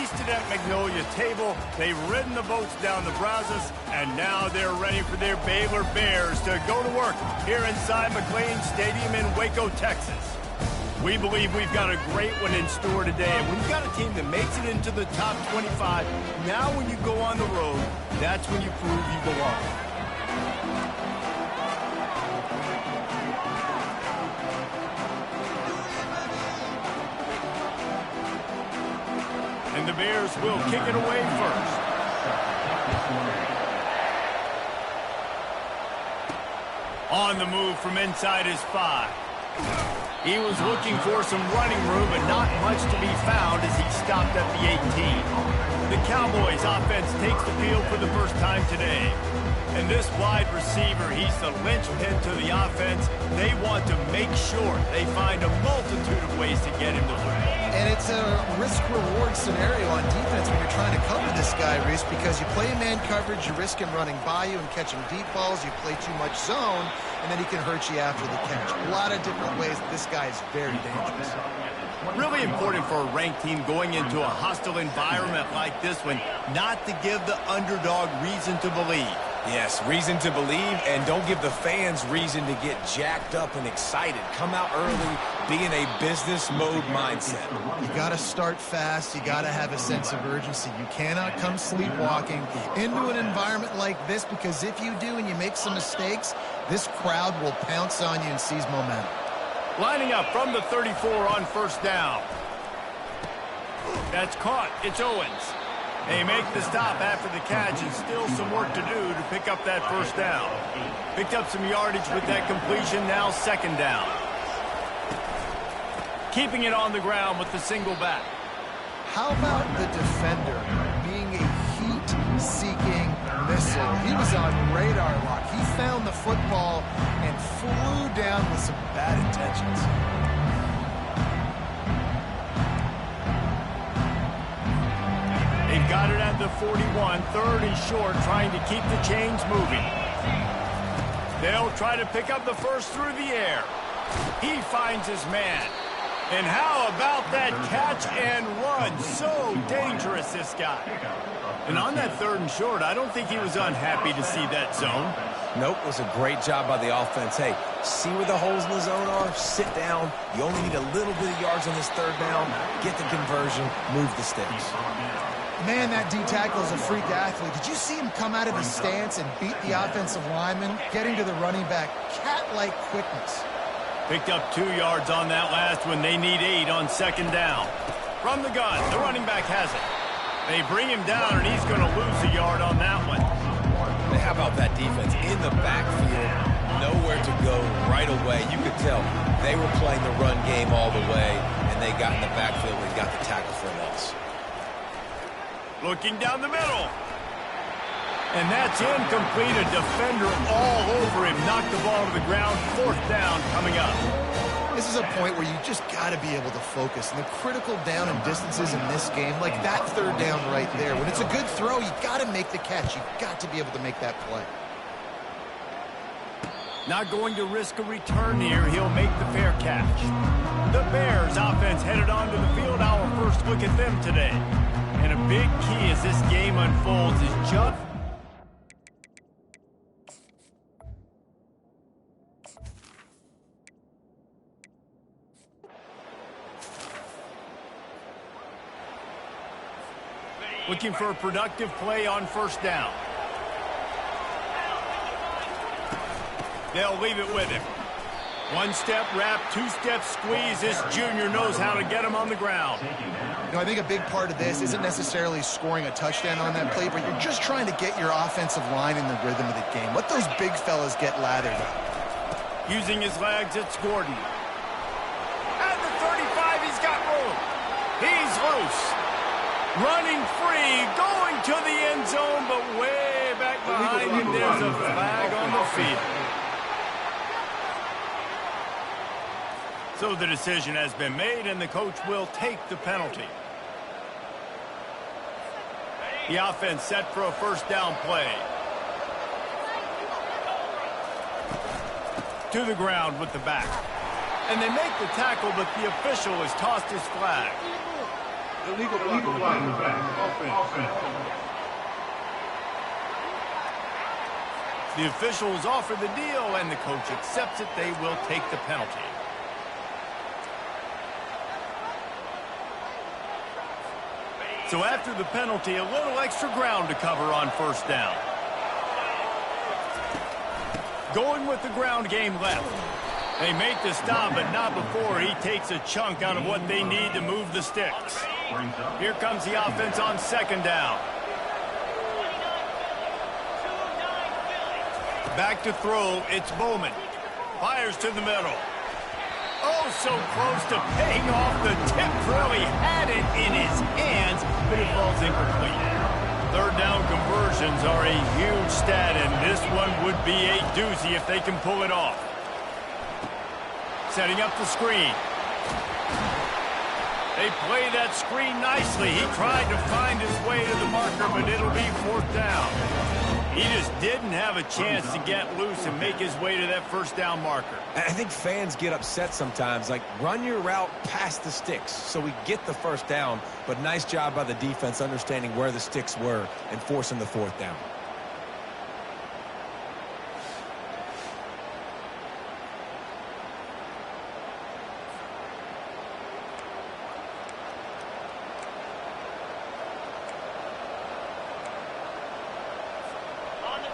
feasted at Magnolia's table, they've ridden the boats down the Brazos, and now they're ready for their Baylor Bears to go to work here inside McLean Stadium in Waco, Texas. We believe we've got a great one in store today, and when you've got a team that makes it into the top 25, now when you go on the road, that's when you prove you belong. And the Bears will kick it away first. On the move from inside his 5. He was looking for some running room, but not much to be found as he stopped at the 18. The Cowboys offense takes the field for the first time today. And this wide receiver, he's the linchpin to the offense. They want to make sure they find a multitude of ways to get him to win. And it's a risk-reward scenario on defense when you're trying to cover this guy, Reese, because you play man coverage, you risk him running by you and catching deep balls. You play too much zone, and then he can hurt you after the catch. A lot of different ways. This guy is very dangerous. Really important for a ranked team going into a hostile environment like this one, not to give the underdog reason to believe. Yes, reason to believe, and don't give the fans reason to get jacked up and excited. Come out early, be in a business mode mindset. You got to start fast. You got to have a sense of urgency. You cannot come sleepwalking into an environment like this, because if you do and you make some mistakes, this crowd will pounce on you and seize momentum. Lining up from the 34 on first down. That's caught. It's Owens. They make the stop after the catch, and still some work to do to pick up that first down. Picked up some yardage with that completion, now second down. Keeping it on the ground with the single back. How about the defender being a heat-seeking missile? He was on radar lock. He found the football and flew down with some bad intentions. They've got it at the 41, third and short, trying to keep the chains moving. They'll try to pick up the first through the air. He finds his man. And how about that catch and run? So dangerous, this guy. And on that third and short, I don't think he was unhappy to see that zone. Nope, it was a great job by the offense. Hey, see where the holes in the zone are? Sit down. You only need a little bit of yards on this third down. Get the conversion. Move the sticks. Man, that D-tackle is a freak athlete. Did you see him come out of his stance and beat the offensive lineman, getting to the running back? Cat-like quickness. Picked up 2 yards on that last one. They need 8 on second down. From the gun, the running back has it. They bring him down, and he's going to lose a yard on that one. How about that defense in the backfield? Nowhere to go right away. You could tell they were playing the run game all the way, and they got in the backfield and got the tackle for a loss. Looking down the middle. And that's incomplete. A defender all over him. Knocked the ball to the ground. Fourth down coming up. This is a point where you just got to be able to focus. And the critical down and distances in this game, like that third down right there. When it's a good throw, you got to make the catch. You've got to be able to make that play. Not going to risk a return here. He'll make the fair catch. The Bears offense headed onto the field. Our first look at them today. And a big key as this game unfolds is just... looking for a productive play on first down. They'll leave it with him. One-step wrap, two-step squeeze. This junior knows how to get him on the ground. You know, I think a big part of this isn't necessarily scoring a touchdown on that play, but you're just trying to get your offensive line in the rhythm of the game. Let those big fellas get lathered up. Using his legs, it's Gordon. At the 35, he's got room. He's loose. Running free, going to the end zone, but way back behind him, there's a flag on the field. So the decision has been made, and the coach will take the penalty. The offense set for a first down play. To the ground with the back. And they make the tackle, but the official has tossed his flag. Illegal block on the back. Offense. The officials offer the deal, and the coach accepts it. They will take the penalty. So after the penalty, a little extra ground to cover on first down. Going with the ground game left. They make the stop, but not before he takes a chunk out of what they need to move the sticks. Here comes the offense on second down. Back to throw, it's Bowman. Fires to the middle. Oh, so close to paying off the tip throw. He had it in his hands, but it falls incomplete. Third down conversions are a huge stat, and this one would be a doozy if they can pull it off. Setting up the screen. They play that screen nicely. He tried to find his way to the marker, but it'll be fourth down. He just didn't have a chance to get loose and make his way to that first down marker. I think fans get upset sometimes, like run your route past the sticks so we get the first down, but nice job by the defense understanding where the sticks were and forcing the fourth down.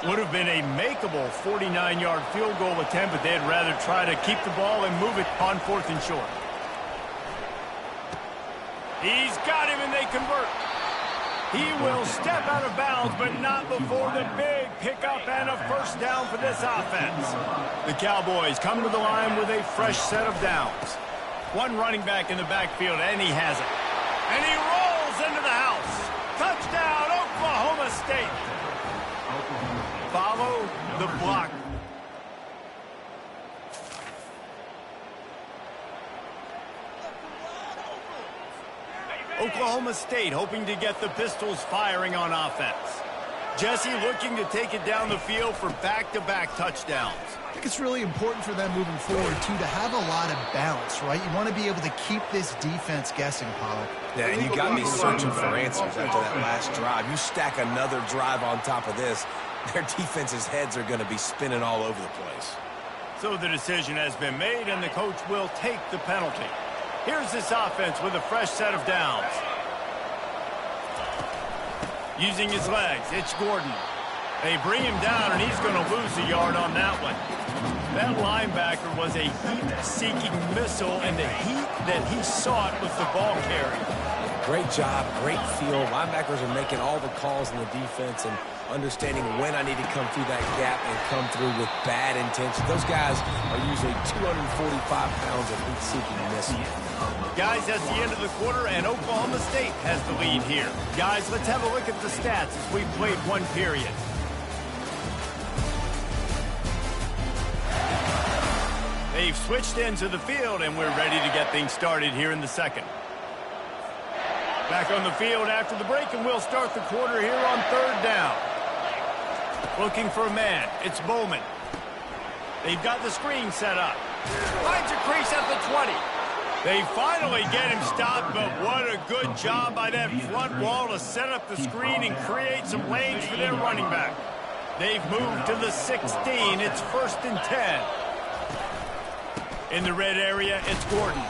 Would have been a makeable 49-yard field goal attempt, but they'd rather try to keep the ball and move it on fourth and short. He's got him, and they convert. He will step out of bounds, but not before the big pickup and a first down for this offense. The Cowboys come to the line with a fresh set of downs. One running back in the backfield, and he has it. And he rolls into the house. Touchdown, Oklahoma State. Follow the block. Oklahoma State hoping to get the Pistols firing on offense. Jesse looking to take it down the field for back-to-back touchdowns. I think it's really important for them moving forward, too, to have a lot of balance, right? You want to be able to keep this defense guessing, Pollock. Yeah, and you got me searching for answers after that last drive. You stack another drive on top of this, their defense's heads are going to be spinning all over the place. So the decision has been made, and the coach will take the penalty. Here's this offense with a fresh set of downs. Using his legs, it's Gordon. They bring him down, and he's going to lose a yard on that one. That linebacker was a heat-seeking missile, and the heat that he sought was the ball carry. Great job, great feel. Linebackers are making all the calls in the defense and understanding when I need to come through that gap and come through with bad intention. Those guys are usually 245 pounds of heat-seeking missile. Guys, that's the end of the quarter, and Oklahoma State has the lead here. Guys, let's have a look at the stats as we've played one period. They've switched into the field, and we're ready to get things started here in the second. Back on the field after the break, and we'll start the quarter here on third down. Looking for a man. It's Bowman. They've got the screen set up. Finds a crease at the 20. They finally get him stopped, but what a good job by that front wall to set up the screen and create some lanes for their running back. They've moved to the 16. It's 1st and 10. In the red area, it's Gordon.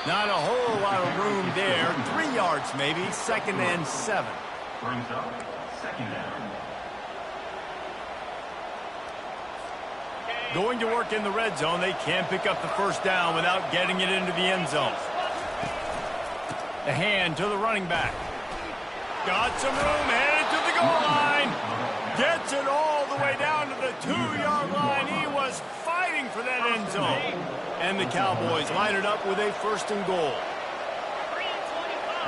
Not a whole lot of room there. 3 yards maybe. 2nd and 7. Brings up second down. Going to work in the red zone. They can't pick up the first down without getting it into the end zone. The hand to the running back. Got some room, headed to the goal line. Gets it all the way down to the 2-yard line. He was fighting for that end zone. And the Cowboys line it up with a 1st and goal.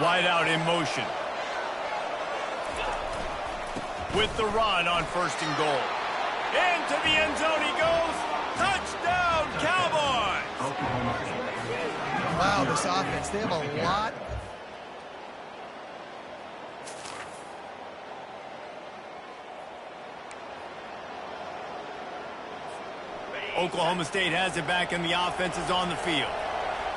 Wide out in motion. With the run on 1st and goal. Into the end zone he goes. Touchdown, Cowboys! Wow, this offense, they have a lot. Oklahoma State has it back, and the offense is on the field.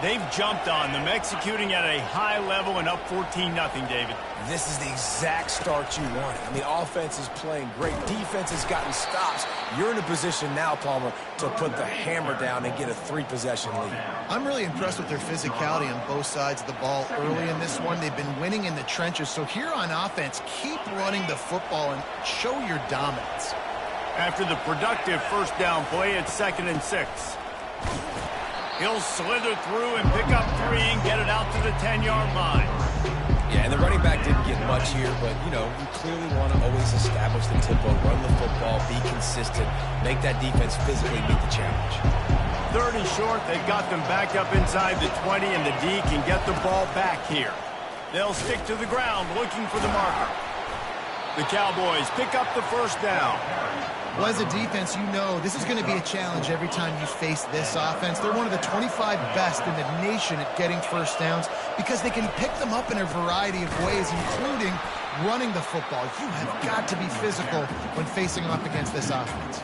They've jumped on them, executing at a high level and up 14-0, David. This is the exact start you wanted. I mean, offense is playing great. Defense has gotten stops. You're in a position now, Palmer, to put the hammer down and get a 3-possession lead. I'm really impressed with their physicality on both sides of the ball early in this one. They've been winning in the trenches. So here on offense, keep running the football and show your dominance. After the productive first down play, it's 2nd and 6. He'll slither through and pick up 3 and get it out to the 10-yard line. Yeah, and the running back didn't get much here, but, you know, you clearly want to always establish the tempo, run the football, be consistent, make that defense physically meet the challenge. 3rd and short, they've got them back up inside the 20, and the D can get the ball back here. They'll stick to the ground looking for the marker. The Cowboys pick up the first down. Well, as a defense, you know this is going to be a challenge every time you face this offense. They're one of the 25 best in the nation at getting first downs because they can pick them up in a variety of ways, including running the football. You have got to be physical when facing off against this offense.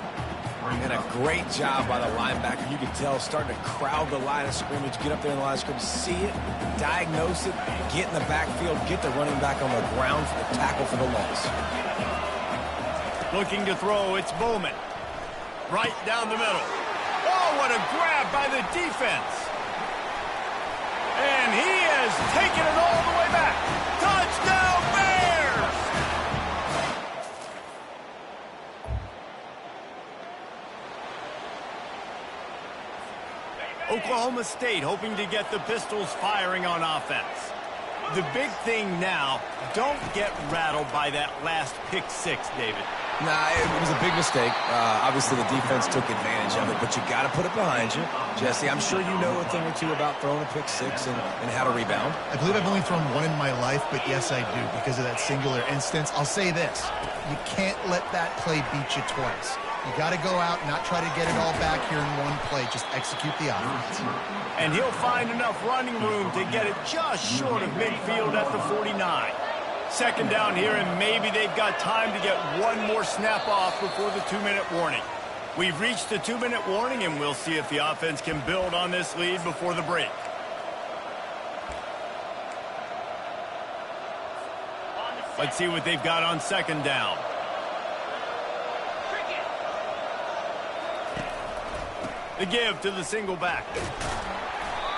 And a great job by the linebacker. You can tell starting to crowd the line of scrimmage, get up there in the line of scrimmage, see it, diagnose it, get in the backfield, get the running back on the ground for the tackle for the loss. Looking to throw, it's Bowman. Right down the middle. Oh, what a grab by the defense. And he has taken it all the way back. Touchdown, Bears! Oklahoma State hoping to get the Pistols firing on offense. The big thing now, don't get rattled by that last pick 6, David. Nah, it was a big mistake. Obviously, the defense took advantage of it, but you got to put it behind you. Jesse, I'm sure you know a thing or two about throwing a pick 6 and how to rebound. I believe I've only thrown one in my life, but yes, I do because of that singular instance. I'll say this. You can't let that play beat you twice. You got to go out and not try to get it all back here in one play. Just execute the offense. And he'll find enough running room to get it just short of midfield at the 49. 2nd down here, and maybe they've got time to get one more snap off before the 2-minute warning. We've reached the 2-minute warning, and we'll see if the offense can build on this lead before the break. Let's see what they've got on 2nd down. The give to the single back.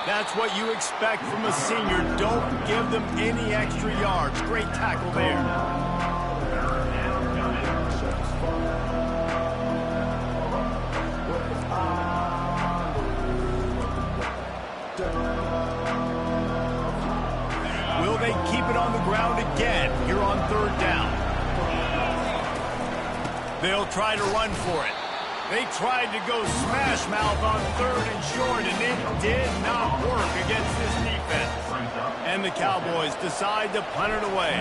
That's what you expect from a senior. Don't give them any extra yards. Great tackle there. Will they keep it on the ground again here on 3rd down? They'll try to run for it. They tried to go smash mouth on 3rd and short, and it did not work against this defense. And the Cowboys decide to punt it away.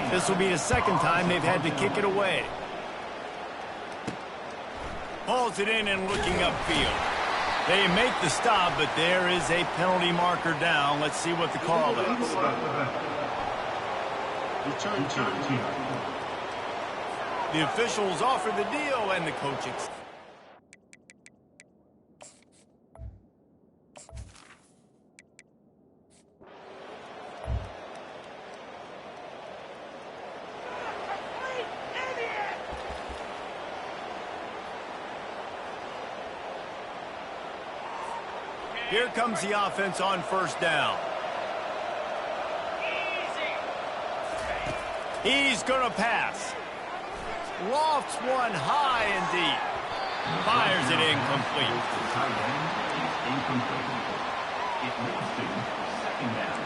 This will be the 2nd time they've had to kick it away. Hauls it in and looking upfield. They make the stop, but there is a penalty marker down. Let's see what the call is. The officials offer the deal, and the coach accepts. Here comes the offense on 1st down. He's going to pass. Lofts one high and deep. Fires it incomplete. It moves to 2nd down.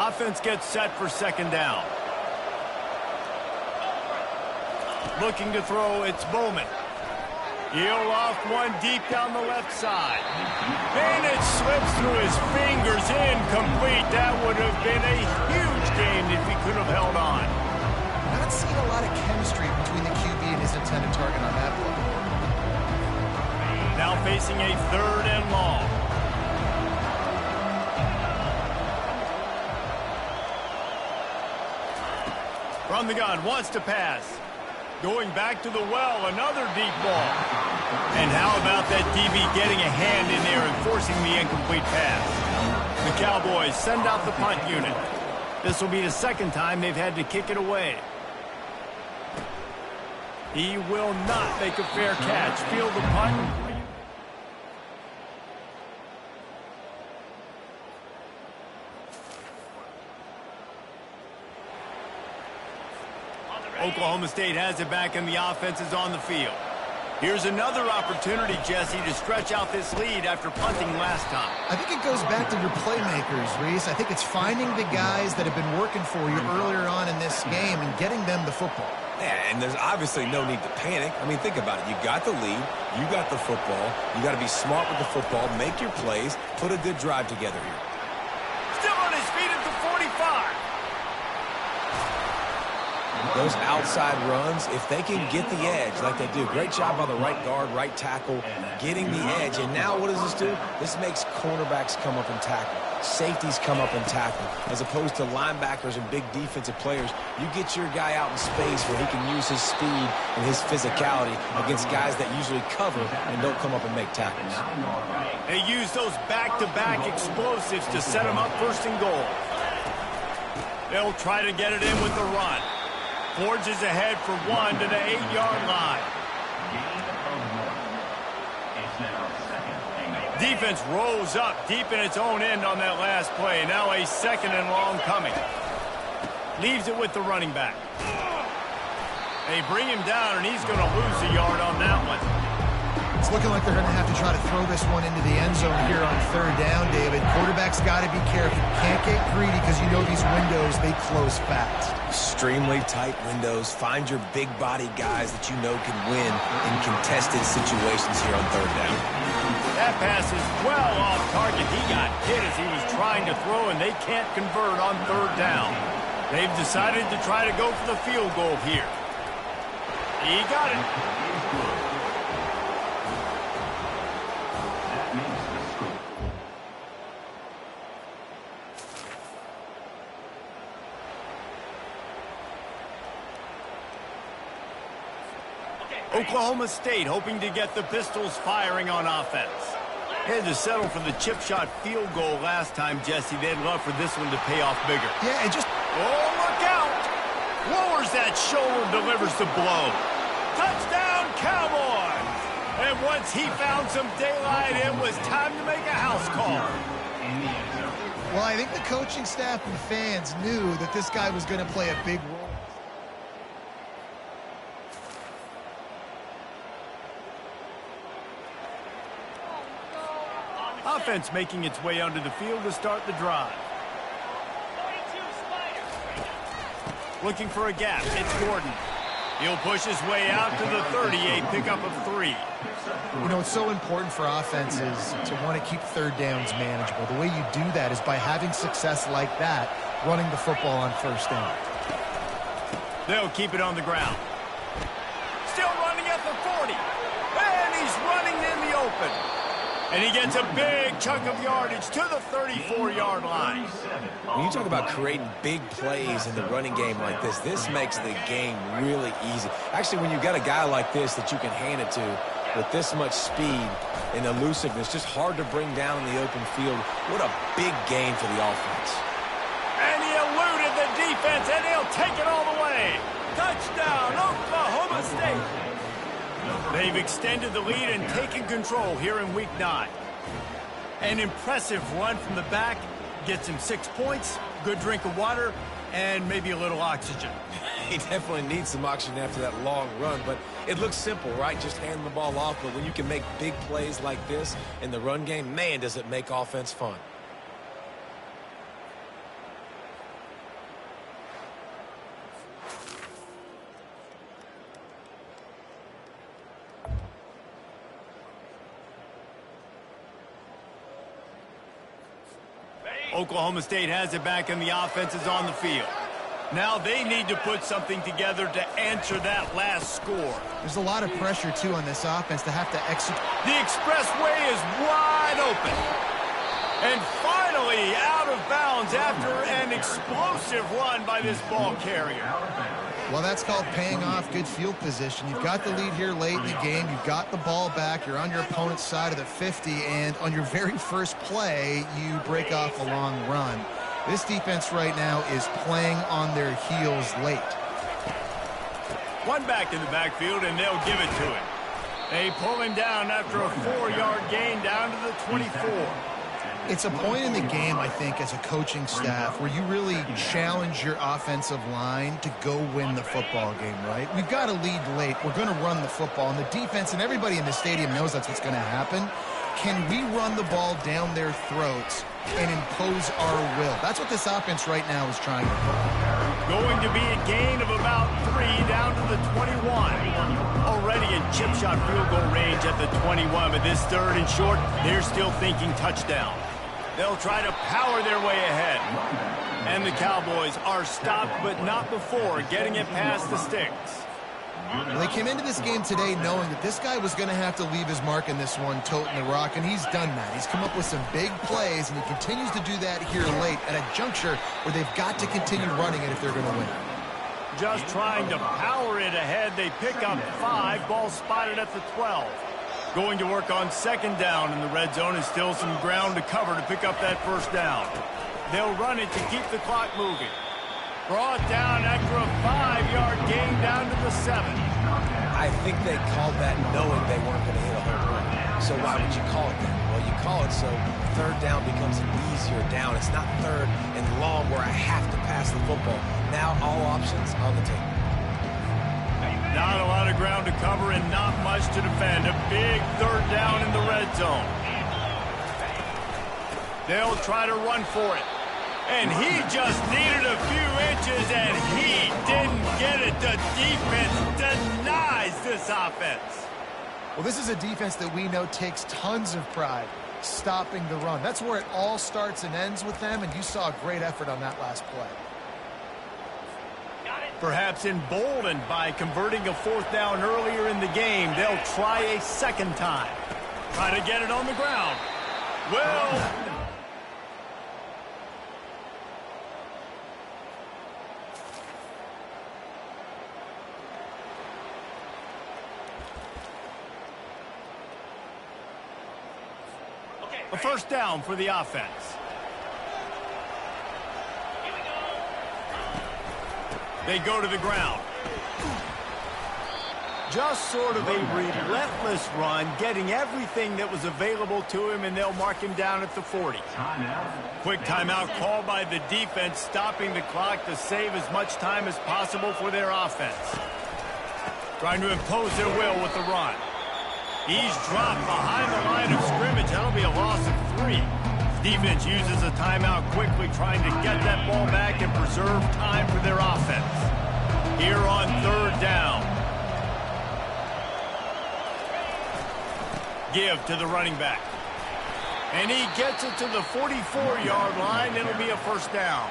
Offense gets set for 2nd down. Looking to throw, it's Bowman. He'll loft one deep down the left side. And it slips through his fingers, incomplete. That would have been a huge gain if he could have held on. Not seeing a lot of chemistry between the QB and his intended target on that play. Now facing a 3rd and long. From the gun, wants to pass. Going back to the well, another deep ball. And how about that DB getting a hand in there and forcing the incomplete pass? The Cowboys send out the punt unit. This will be the second time they've had to kick it away. He will not make a fair catch. Field the punt. Oklahoma State has it back and the offense is on the field. Here's another opportunity, Jesse, to stretch out this lead after punting last time. I think it goes back to your playmakers, Reese. I think it's finding the guys that have been working for you earlier on in this game and getting them the football. Yeah, and there's obviously no need to panic. I mean, think about it. You got the lead. You got the football. You got to be smart with the football. Make your plays. Put a good drive together here. Still on his feet at the 45. Those outside runs, if they can get the edge like they do, great job by the right guard, right tackle, getting the edge. And now what does this do? This makes cornerbacks come up and tackle. Safeties come up and tackle. As opposed to linebackers and big defensive players, you get your guy out in space where he can use his speed and his physicality against guys that usually cover and don't come up and make tackles. They use those back-to-back explosives to set them up first and goal. They'll try to get it in with the run. Forges ahead for one to the 8-yard line. Defense rolls up deep in its own end on that last play. Now a second and long coming. Leaves it with the running back. They bring him down, and he's going to lose a yard on that one. It's looking like they're going to have to try to throw this one into the end zone here on third down, David. Quarterback's got to be careful. Can't get greedy because you know these windows, they close fast. Extremely tight windows. Find your big body guys that you know can win in contested situations here on third down. That pass is well off target. He got hit as he was trying to throw, and they can't convert on third down. They've decided to try to go for the field goal here. He got it. Oklahoma State hoping to get the Pistols firing on offense. Had to settle for the chip shot field goal last time, Jesse. They'd love for this one to pay off bigger. Yeah, and just... Oh, look out! Lowers that shoulder, delivers the blow. Touchdown, Cowboys! And once he found some daylight, it was time to make a house call. Well, I think the coaching staff and the fans knew that this guy was going to play a big role. Offense making its way onto the field to start the drive. Looking for a gap. It's Gordon. He'll push his way out to the 30, a pickup of 3. You know, it's so important for offenses to want to keep third downs manageable. The way you do that is by having success like that, running the football on first down. They'll keep it on the ground. Still running at the 40. And he's running in the open. And he gets a big chunk of yardage to the 34-yard line. When you talk about creating big plays in the running game like this, this makes the game really easy. Actually, when you've got a guy like this that you can hand it to with this much speed and elusiveness, just hard to bring down in the open field. What a big gain for the offense. And he eluded the defense, and he'll take it all the way. Touchdown, Oklahoma State. They've extended the lead and taken control here in Week 9. An impressive run from the back. Gets him 6 points, good drink of water, and maybe a little oxygen. He definitely needs some oxygen after that long run, but it looks simple, right? Just hand the ball off, but when you can make big plays like this in the run game, man, does it make offense fun. Oklahoma State has it back and the offense is on the field. Now they need to put something together to answer that last score. There's a lot of pressure, too, on this offense to have to execute. The expressway is wide open. And finally out of bounds after an explosive run by this ball carrier. Well, that's called paying off good field position. You've got the lead here late in the game. You've got the ball back. You're on your opponent's side of the 50, and on your very first play, you break off a long run. This defense right now is playing on their heels late. One back in the backfield, and they'll give it to him. They pull him down after a 4-yard gain down to the 24. It's a point in the game, I think, as a coaching staff where you really challenge your offensive line to go win the football game, right? We've got a lead late. We're going to run the football. And the defense and everybody in the stadium knows that's what's going to happen. Can we run the ball down their throats and impose our will? That's what this offense right now is trying to do. Going to be a gain of about 3 down to the 21. Already in chip shot field goal range at the 21, but this 3rd and short, they're still thinking touchdown. They'll try to power their way ahead. And the Cowboys are stopped, but not before getting it past the sticks. Well, they came into this game today knowing that this guy was going to have to leave his mark in this one, toting the rock, and he's done that. He's come up with some big plays, and he continues to do that here late at a juncture where they've got to continue running it if they're going to win. Just trying to power it ahead. They pick up 5. Ball spotted at the 12. Going to work on 2nd down in the red zone, and still some ground to cover to pick up that 1st down. They'll run it to keep the clock moving. Brought down after a 5-yard gain down to the 7. I think they called that knowing they weren't going to hit a home run. So why would you call it that? Well, you call it so 3rd down becomes an easier down. It's not 3rd and long where I have to pass the football. Now all options on the table. Not a lot of ground to cover and not much to defend. A big 3rd down in the red zone. They'll try to run for it. And he just needed a few inches, and he didn't get it. The defense denies this offense. Well, this is a defense that we know takes tons of pride stopping the run. That's where it all starts and ends with them, and you saw a great effort on that last play. Perhaps emboldened by converting a 4th down earlier in the game, they'll try a 2nd time. Try to get it on the ground. Well, a 1st down for the offense. They go to the ground. Just sort of a relentless run, getting everything that was available to him, and they'll mark him down at the 40. Quick timeout called by the defense, stopping the clock to save as much time as possible for their offense. Trying to impose their will with the run. He's dropped behind the line of scrimmage. That'll be a loss of 3. Defense uses a timeout quickly, trying to get that ball back and preserve time for their offense. Here on 3rd down. Give to the running back. And he gets it to the 44-yard line. It'll be a 1st down.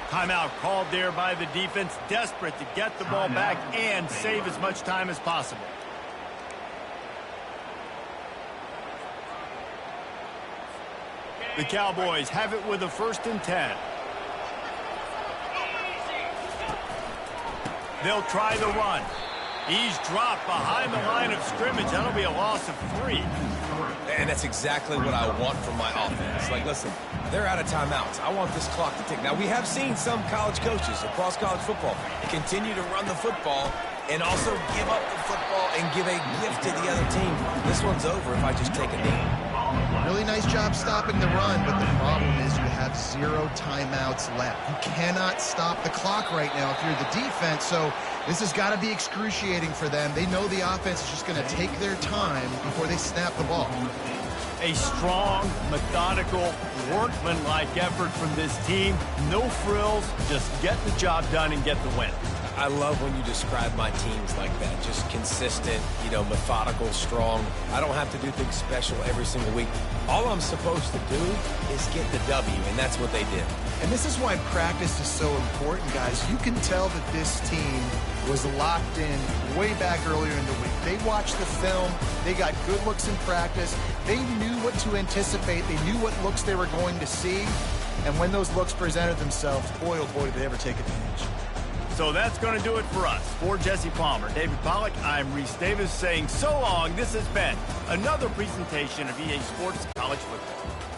Timeout called there by the defense, desperate to get the ball back and save as much time as possible. The Cowboys have it with a 1st and 10. They'll try the run. He's dropped behind the line of scrimmage. That'll be a loss of 3. And that's exactly what I want from my offense. Like, listen, they're out of timeouts. I want this clock to tick. Now, we have seen some college coaches across college football continue to run the football and also give up the football and give a gift to the other team. This one's over if I just take a knee. Really nice job stopping the run, but the problem is you have 0 timeouts left. You cannot stop the clock right now if you're the defense, so this has got to be excruciating for them. They know the offense is just going to take their time before they snap the ball. A strong, methodical, workmanlike effort from this team. No frills, just get the job done and get the win. I love when you describe my teams like that. Just consistent, methodical, strong. I don't have to do things special every single week. All I'm supposed to do is get the W, and that's what they did. And this is why practice is so important, guys. You can tell that this team was locked in way back earlier in the week. They watched the film. They got good looks in practice. They knew what to anticipate. They knew what looks they were going to see. And when those looks presented themselves, boy, oh boy, did they ever take advantage. So that's going to do it for us. For Jesse Palmer, David Pollack, I'm Reese Davis saying so long. This has been another presentation of EA Sports College Football.